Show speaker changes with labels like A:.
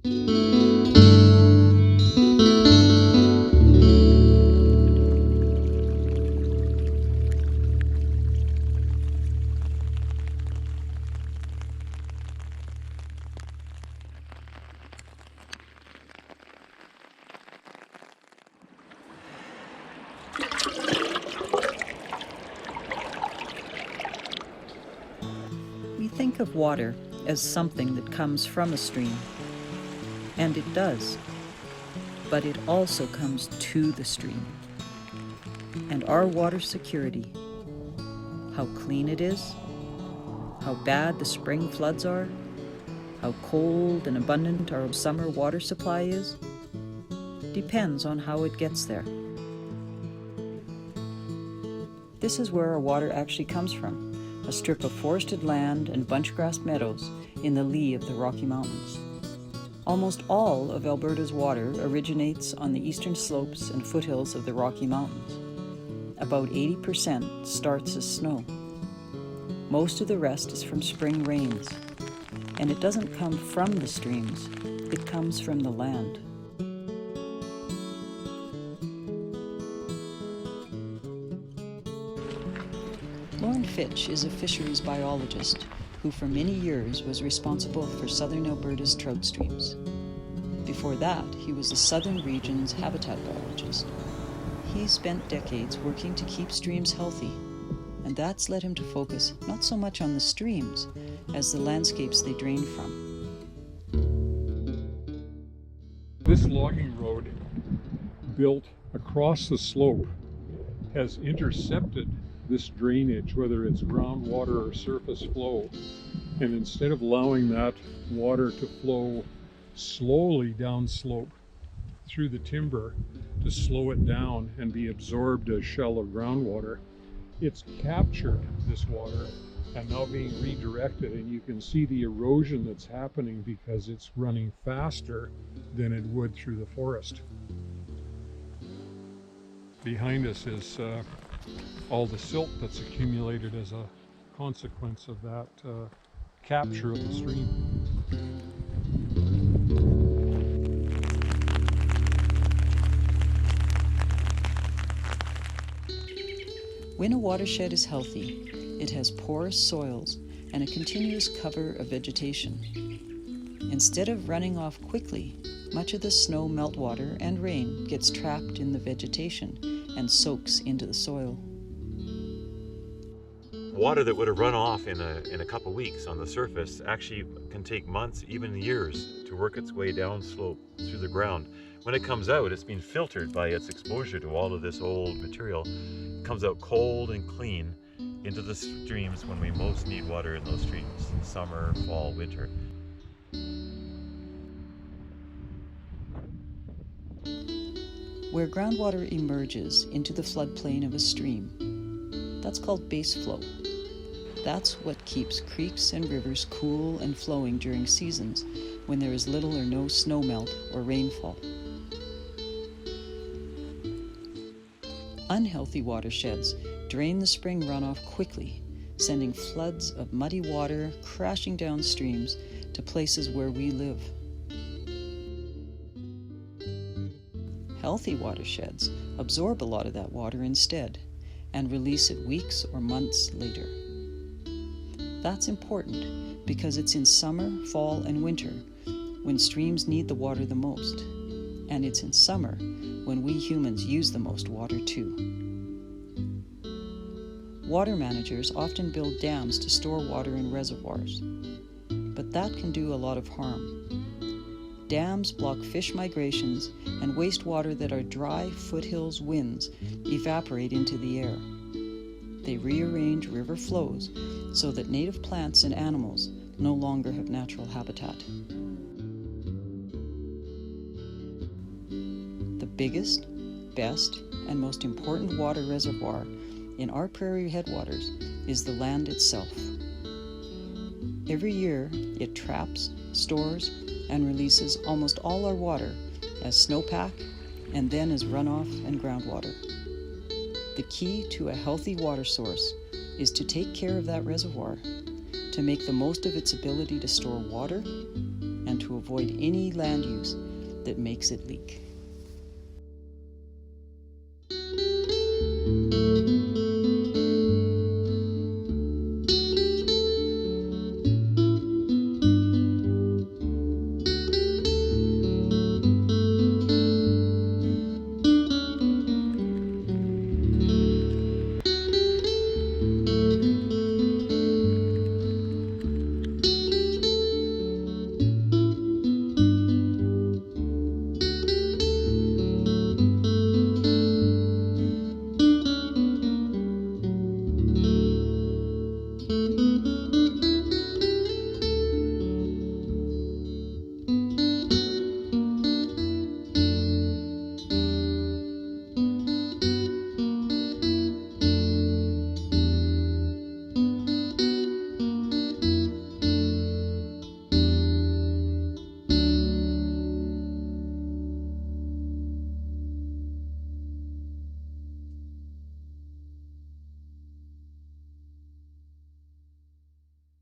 A: We think of water as something that comes from a stream, and it does, but it also comes to the stream. And our water security, how clean it is, how bad the spring floods are, how cold and abundant our summer water supply is, depends on how it gets there. This is where our water actually comes from, a strip of forested land and bunchgrass meadows in the lee of the Rocky Mountains. Almost all of Alberta's water originates on the eastern slopes and foothills of the Rocky Mountains. About 80% starts as snow. Most of the rest is from spring rains, and it doesn't come from the streams, it comes from the land. Fitch is a fisheries biologist who for many years was responsible for southern Alberta's trout streams. Before that, he was the southern region's habitat biologist. He spent decades working to keep streams healthy, and that's led him to focus not so much on the streams as the landscapes they drain from.
B: This logging road built across the slope has intercepted this drainage, whether it's groundwater or surface flow, and instead of allowing that water to flow slowly downslope through the timber to slow it down and be absorbed as shallow groundwater, it's captured this water and now being redirected, and you can see the erosion that's happening because it's running faster than it would through the forest. Behind us is all the silt that's accumulated as a consequence of that capture of the stream.
A: When a watershed is healthy, it has porous soils and a continuous cover of vegetation. Instead of running off quickly, much of the snow, meltwater, and rain gets trapped in the vegetation and soaks into the soil.
C: Water that would have run off in a couple weeks on the surface actually can take months, even years, to work its way down slope through the ground. When it comes out, it's been filtered by its exposure to all of this old material. It comes out cold and clean into the streams when we most need water in those streams, summer, fall, winter.
A: Where groundwater emerges into the floodplain of a stream, that's called base flow. That's what keeps creeks and rivers cool and flowing during seasons when there is little or no snowmelt or rainfall. Unhealthy watersheds drain the spring runoff quickly, sending floods of muddy water crashing down streams to places where we live. Healthy watersheds absorb a lot of that water instead and release it weeks or months later. That's important because it's in summer, fall, and winter when streams need the water the most, and it's in summer when we humans use the most water too. Water managers often build dams to store water in reservoirs, but that can do a lot of harm. Dams block fish migrations, and wastewater that are dry foothills winds evaporate into the air. They rearrange river flows so that native plants and animals no longer have natural habitat. The biggest, best, and most important water reservoir in our prairie headwaters is the land itself. Every year, it traps, stores, and releases almost all our water as snowpack and then as runoff and groundwater. The key to a healthy water source is to take care of that reservoir, to make the most of its ability to store water and to avoid any land use that makes it leak.